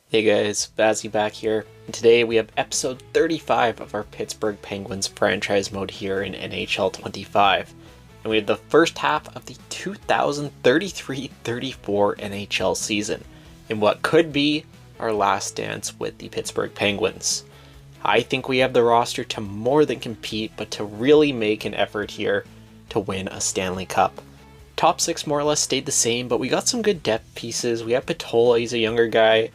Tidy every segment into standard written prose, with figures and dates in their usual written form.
Hey guys, Vazzy back here, and today we have episode 35 of our Pittsburgh Penguins franchise mode here in NHL 25. And we have the first half of the 2033-34 NHL season, in what could be our last dance with the Pittsburgh Penguins. I think we have the roster to more than compete, but to really make an effort here to win a Stanley Cup. Top 6 more or less stayed the same, but we got some good depth pieces. We have Patola, he's a younger guy.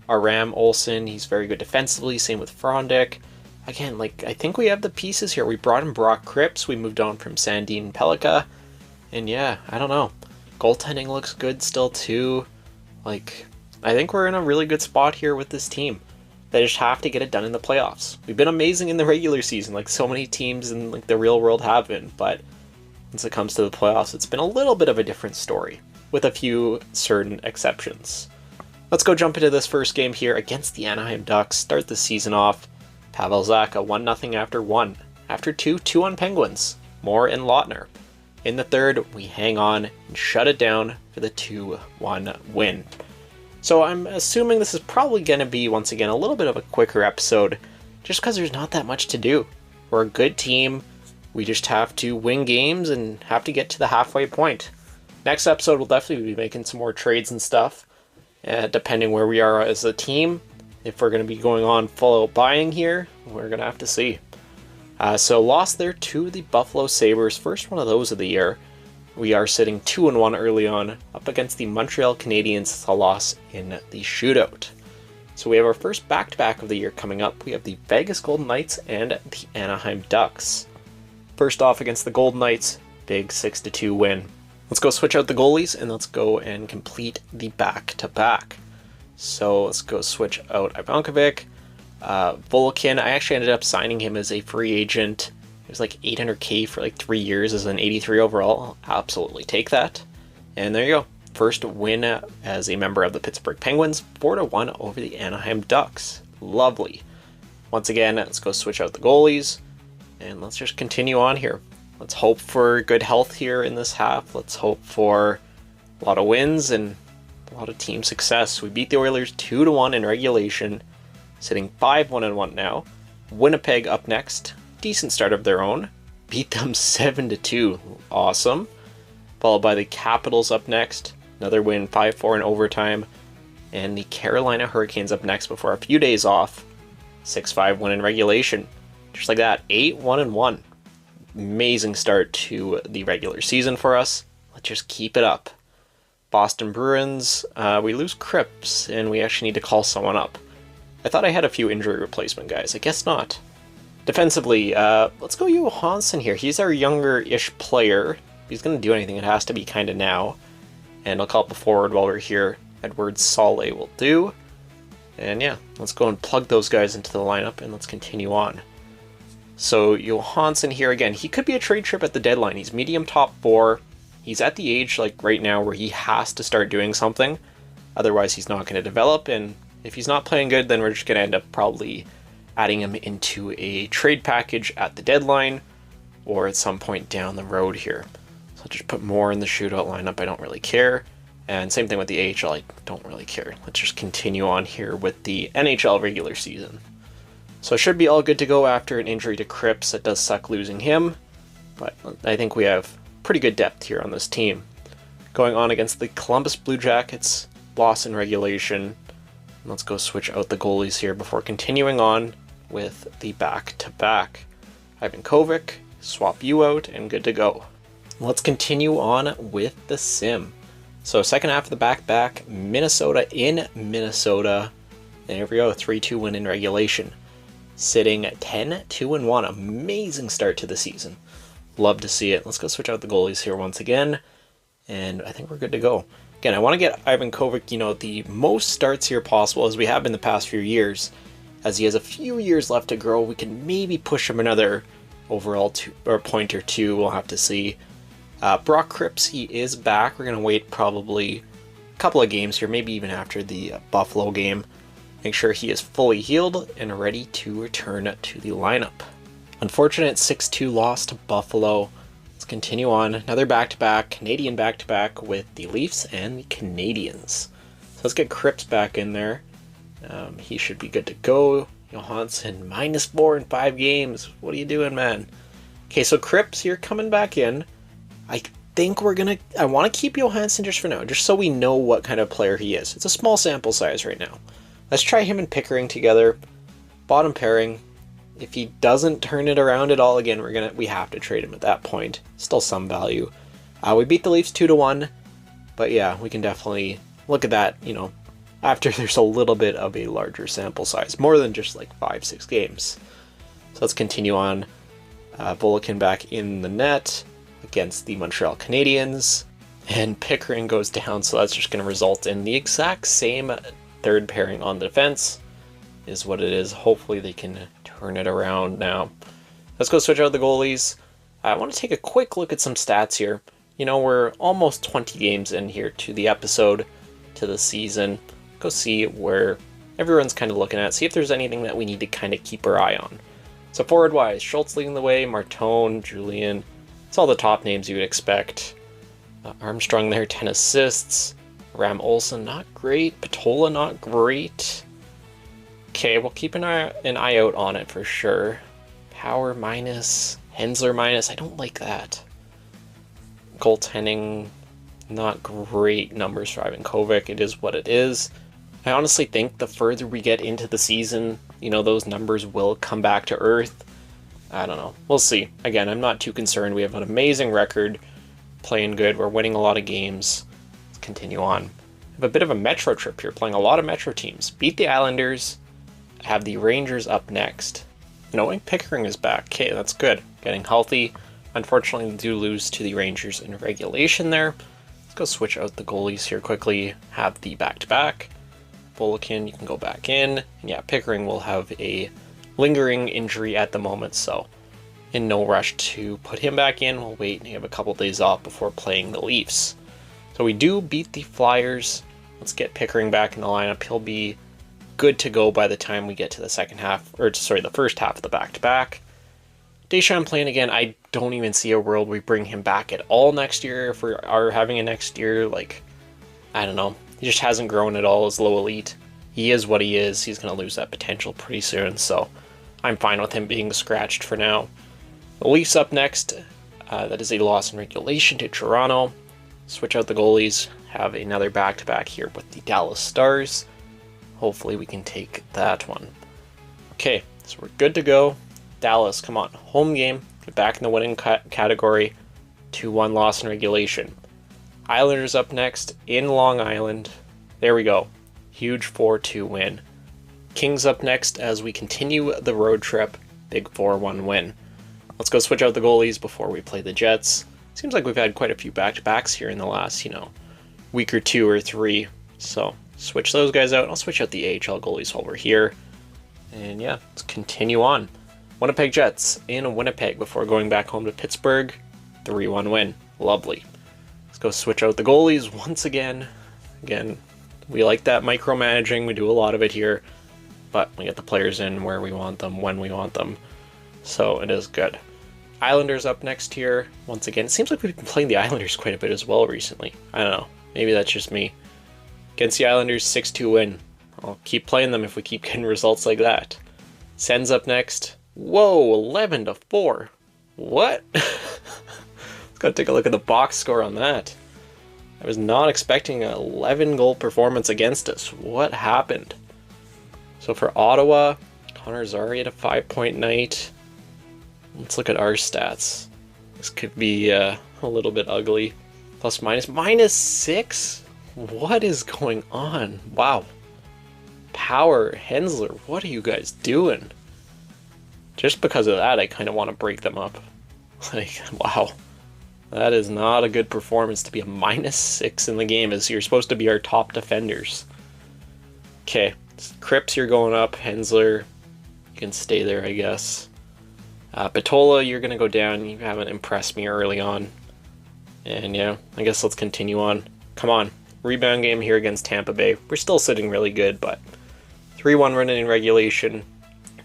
Aram Olsen, he's very good defensively, same with Frondick. Again, I think we have the pieces here. We brought in Brock Cripps, we moved on from Sandin Pellikka, and yeah, I don't know. Goaltending looks good still too. I think we're in a really good spot here with this team. They just have to get it done in the playoffs. We've been amazing in the regular season, like so many teams in the real world have been, but once it comes to the playoffs, it's been a little bit of a different story, with a few certain exceptions. Let's go jump into this first game here against the Anaheim Ducks. Start the season off. Pavel Zacha, 1-0 after 1. After 2, 2 Penguins. Moore and Lautner. In the third, we hang on and shut it down for the 2-1 win. So I'm assuming this is probably going to be, once again, a little bit of a quicker episode, just because there's not that much to do. We're a good team. We just have to win games and have to get to the halfway point. Next episode, we'll definitely be making some more trades and stuff. Depending where we are as a team, if we're going to be going on full buying here, we're going to have to see. So lost there to the Buffalo Sabres, first one of those of the year. We are sitting 2-1 early on, up against the Montreal Canadiens, a loss in the shootout. So we have our first back-to-back of the year coming up. We have the Vegas Golden Knights and the Anaheim Ducks. First off against the Golden Knights, big 6-2 win. Let's go switch out the goalies and let's go and complete the back-to-back. So let's go switch out Ivankovic. Volkin, I actually ended up signing him as a free agent. It was like $800K for 3 years as an 83 overall. I'll absolutely take that. And there you go. First win as a member of the Pittsburgh Penguins, 4-1 over the Anaheim Ducks. Lovely. Once again, let's go switch out the goalies and let's just continue on here. Let's hope for good health here in this half. Let's hope for a lot of wins and a lot of team success. We beat the Oilers 2-1 in regulation, sitting 5-1-1 now. Winnipeg up next. Decent start of their own. Beat them 7-2. Awesome. Followed by the Capitals up next. Another win, 5-4 in overtime. And the Carolina Hurricanes up next before a few days off. 6-5 win in regulation. Just like that, 8-1-1. Amazing start to the regular season for us. Let's just keep it up. Boston Bruins, we lose Cripps, and we actually need to call someone up. I thought I had a few injury replacement guys. I guess not. Defensively, let's go Johansson here. He's our younger-ish player. If he's going to do anything, it has to be kind of now. And I'll call up the forward while we're here. Edward Saleh will do. And yeah, let's go and plug those guys into the lineup, and let's continue on. So Johansson here again, he could be a trade chip at the deadline. He's medium top 4. He's at the age right now where he has to start doing something. Otherwise he's not going to develop, and if he's not playing good, then we're just going to end up probably adding him into a trade package at the deadline or at some point down the road here. So I'll just put more in the shootout lineup. I don't really care. And same thing with the AHL, I don't really care. Let's just continue on here with the NHL regular season. So it should be all good to go after an injury to Cripps. It does suck losing him, but I think we have pretty good depth here on this team. Going on against the Columbus Blue Jackets, loss in regulation. Let's go switch out the goalies here before continuing on with the back-to-back. Ivankovic, swap you out, and good to go. Let's continue on with the sim. So second half of the back-to-back, Minnesota in Minnesota. There we go, 3-2 win in regulation. Sitting 10-2-1. Amazing start to the season. Love to see it. Let's go switch out the goalies here once again. And I think we're good to go. Again, I want to get Ivankovic, the most starts here possible as we have in the past few years. As he has a few years left to grow, we can maybe push him another overall point or two. We'll have to see. Brock Cripps, he is back. We're going to wait probably a couple of games here, maybe even after the Buffalo game. Make sure he is fully healed and ready to return to the lineup. Unfortunate 6-2 loss to Buffalo. Let's continue on. Another back-to-back, Canadian back-to-back with the Leafs and the Canadiens. So let's get Cripps back in there. He should be good to go. Johansson, -4 in 5 games. What are you doing, man? Okay, so Cripps, you're coming back in. I think I want to keep Johansson just for now, just so we know what kind of player he is. It's a small sample size right now. Let's try him and Pickering together. Bottom pairing. If he doesn't turn it around at all again, we have to trade him at that point. Still some value. We beat the Leafs 2-1, but yeah, we can definitely look at that, after there's a little bit of a larger sample size, more than just like 5-6 games. So let's continue on. Volikin back in the net against the Montreal Canadiens, and Pickering goes down, so that's just going to result in the exact same third pairing on the defense, is what it is. Hopefully they can turn it around now. Let's go switch out the goalies. I want to take a quick look at some stats here. We're almost 20 games in here to the episode, to the season. Go see where everyone's kind of looking at, see if there's anything that we need to kind of keep our eye on. So forward-wise, Schultz leading the way, Martone, Julian. It's all the top names you would expect. Armstrong there, 10 assists. Ram Olsen, not great. Patola, not great. Okay, we'll keep an eye out on it for sure. Power minus, Hensler minus. I don't like that. Goaltending, not great numbers for Ivan Kovic. It is what it is. I honestly think the further we get into the season, those numbers will come back to earth. I don't know. We'll see. Again, I'm not too concerned. We have an amazing record, playing good. We're winning a lot of games. Let's continue on. We have a bit of a Metro trip here, playing a lot of Metro teams. Beat the Islanders, have the Rangers up next. Knowing Pickering is back. Okay, that's good. Getting healthy. Unfortunately, we do lose to the Rangers in regulation there. Let's go switch out the goalies here quickly. Have the back-to-back. Volikin, you can go back in. And yeah, Pickering will have a lingering injury at the moment, so in no rush to put him back in. We'll wait and have a couple days off before playing the Leafs. So we do beat the Flyers. Let's get Pickering back in the lineup. He'll be good to go by the time we get to the the first half of the back-to-back. Deschamps playing again. I don't even see a world we bring him back at all next year. If we are having a next year, I don't know. He just hasn't grown at all as low elite. He is what he is. He's going to lose that potential pretty soon, so I'm fine with him being scratched for now. The Leafs up next. That is a loss in regulation to Toronto. Switch out the goalies. Have another back-to-back here with the Dallas Stars. Hopefully we can take that one. Okay, so we're good to go. Dallas, come on. Home game. Get back in the winning category. 2-1 loss in regulation. Islanders up next in Long Island. There we go. Huge 4-2 win. Kings up next as we continue the road trip. Big 4-1 win. Let's go switch out the goalies before we play the Jets. Seems like we've had quite a few back-to-backs here in the last, week or 2 or 3. So switch those guys out. I'll switch out the AHL goalies while we're here. And yeah, let's continue on. Winnipeg Jets in Winnipeg before going back home to Pittsburgh. 3-1 win. Lovely. Let's go switch out the goalies once again. Again, we like that micromanaging. We do a lot of it here. But we get the players in where we want them, when we want them. So it is good. Islanders up next here. Once again, it seems like we've been playing the Islanders quite a bit as well recently. I don't know. Maybe that's just me. Against the Islanders, 6-2 win. I'll keep playing them if we keep getting results like that. Sens up next. Whoa, 11-4. What? Let's go take a look at the box score on that. I was not expecting an 11-goal performance against us. What happened? So for Ottawa, Connor Zary had a 5-point night. Let's look at our stats. This could be a little bit ugly. Plus minus. -6? What is going on? Wow. Power, Hensler, what are you guys doing? Just because of that, I kind of want to break them up. Wow. That is not a good performance to be a -6 in the game, as you're supposed to be our top defenders. Okay. Cripps, you're going up. Hensler, you can stay there, I guess. Patola, you're going to go down. You haven't impressed me early on. And yeah, I guess let's continue on. Come on. Rebound game here against Tampa Bay. We're still sitting really good, but 3-1 running in regulation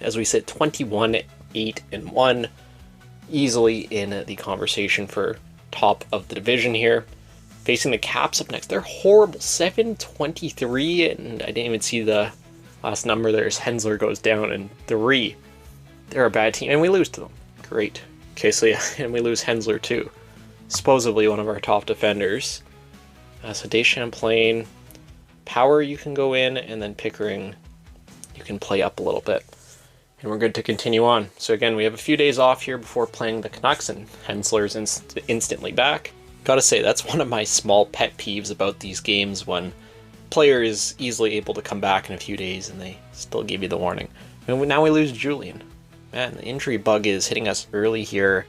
as we sit 21-8-1. Easily in the conversation for top of the division here. Facing the Caps up next. They're horrible. 7-23, and I didn't even see the Last number there's Hensler goes down in 3. They're a bad team, and we lose to them. Great. Okay, so yeah, and we lose Hensler too. Supposedly one of our top defenders. So Deschamplain, Power you can go in, and then Pickering you can play up a little bit. And we're good to continue on. So again, we have a few days off here before playing the Canucks, and Hensler's instantly back. Gotta say, that's one of my small pet peeves about these games, when player is easily able to come back in a few days and they still give you the warning. And now we lose Julian. Man, the injury bug is hitting us early here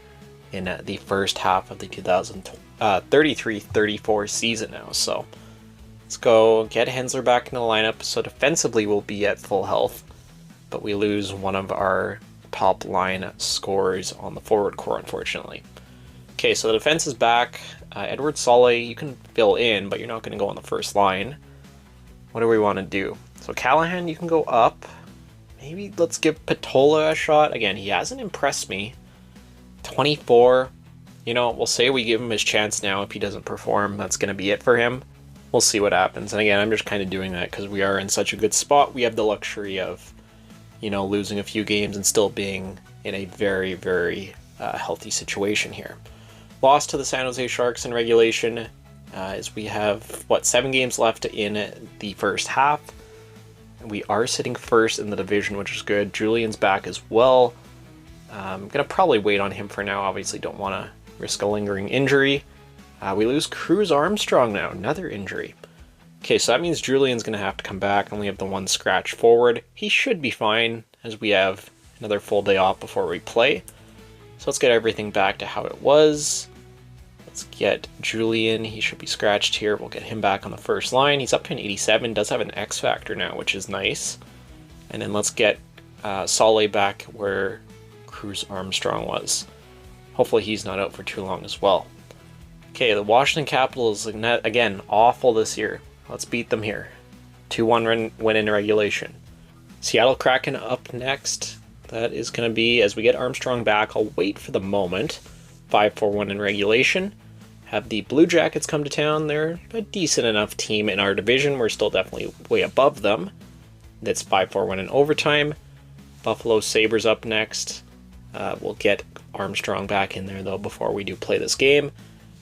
in the first half of the 2033-34 season now. So let's go get Hensler back in the lineup. So defensively we'll be at full health, but we lose one of our top line scorers on the forward core, unfortunately. Okay, so the defense is back. Edward Solé, you can fill in, but you're not going to go on the first line. What do we want to do? So Callahan, you can go up. Maybe let's give Patola a shot. Again, he hasn't impressed me. 24. You know, we'll say we give him his chance now. If he doesn't perform, that's going to be it for him. We'll see what happens. And again, I'm just kind of doing that because we are in such a good spot. We have the luxury of, you know, losing a few games and still being in a very, very healthy situation here. Lost to the San Jose Sharks in regulation. As we have, 7 games left in the first half. We are sitting first in the division, which is good. Julian's back as well. I'm going to probably wait on him for now. Obviously don't want to risk a lingering injury. We lose Cruz Armstrong now, another injury. Okay, so that means Julian's going to have to come back, and we have the one scratch forward. He should be fine, as we have another full day off before we play. So let's get everything back to how it was. Let's get Julian. He should be scratched here. We'll get him back on the first line. He's up to an 87. Does have an X factor now, which is nice. And then let's get Solé back where Cruz Armstrong was. Hopefully he's not out for too long as well. Okay, the Washington Capitals, again, awful this year. Let's beat them here. 2-1 win in regulation. Seattle Kraken up next. That is going to be, as we get Armstrong back, I'll wait for the moment. 5-4-1 in regulation. Have the Blue Jackets come to town. They're a decent enough team in our division. We're still definitely way above them. That's 5-4-1 in overtime. Buffalo Sabres up next. We'll get Armstrong back in there, though, before we do play this game.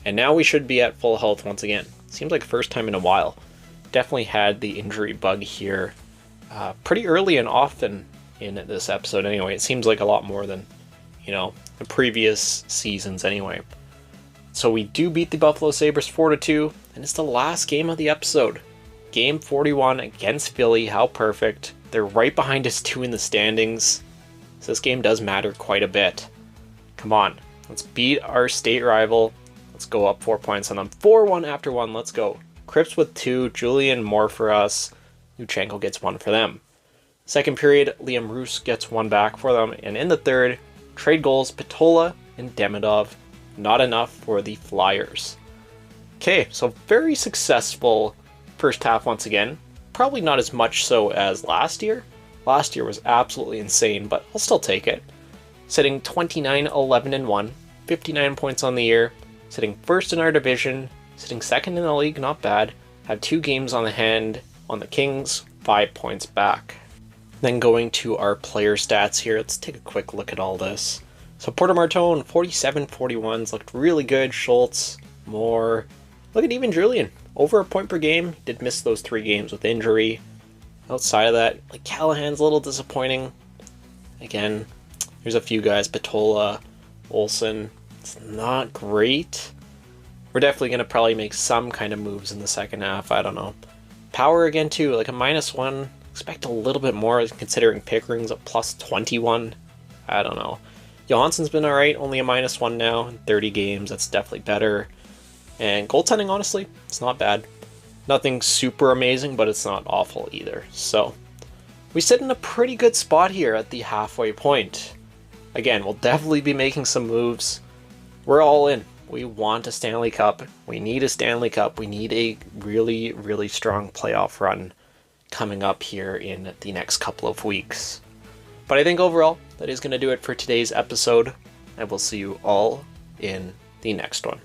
And now we should be at full health once again. Seems like first time in a while. Definitely had the injury bug here pretty early and often in this episode anyway. It seems like a lot more than, you know, the previous seasons anyway. So we do beat the Buffalo Sabres 4-2, and it's the last game of the episode. Game 41 against Philly. How perfect. They're right behind us too in the standings. So this game does matter quite a bit. Come on. Let's beat our state rival. Let's go up 4 points on them. 4-1 after 1. Let's go. Cripps with 2. Julian more for us. Luchenko gets 1 for them. Second period, Liam Roos gets 1 back for them. And in the third, trade goals, Patola and Demidov. Not enough for the Flyers. Okay, so very successful first half once again. Probably not as much so as last year. Last year was absolutely insane, but I'll still take it. Sitting 29-11-1, 59 points on the year. Sitting first in our division, sitting second in the league, not bad. Have 2 games on the hand on the Kings, 5 points back. Then going to our player stats here, let's take a quick look at all this. So Porter Martone, 47-41s, looked really good. Schultz, more. Look at even Julian, over a point per game. Did miss those 3 games with injury. Outside of that, like Callahan's a little disappointing. Again, there's a few guys, Patola, Olsen. It's not great. We're definitely going to probably make some kind of moves in the second half. I don't know. Power again too, like a -1. Expect a little bit more considering Pickering's a +21. I don't know. Johansson's been alright, only a -1 now in 30 games. That's definitely better. And goaltending, honestly, it's not bad. Nothing super amazing, but it's not awful either. So we sit in a pretty good spot here at the halfway point. Again, we'll definitely be making some moves. We're all in. We want a Stanley Cup. We need a Stanley Cup. We need a really, really strong playoff run coming up here in the next couple of weeks. But I think overall, that is going to do it for today's episode. And we'll see you all in the next one.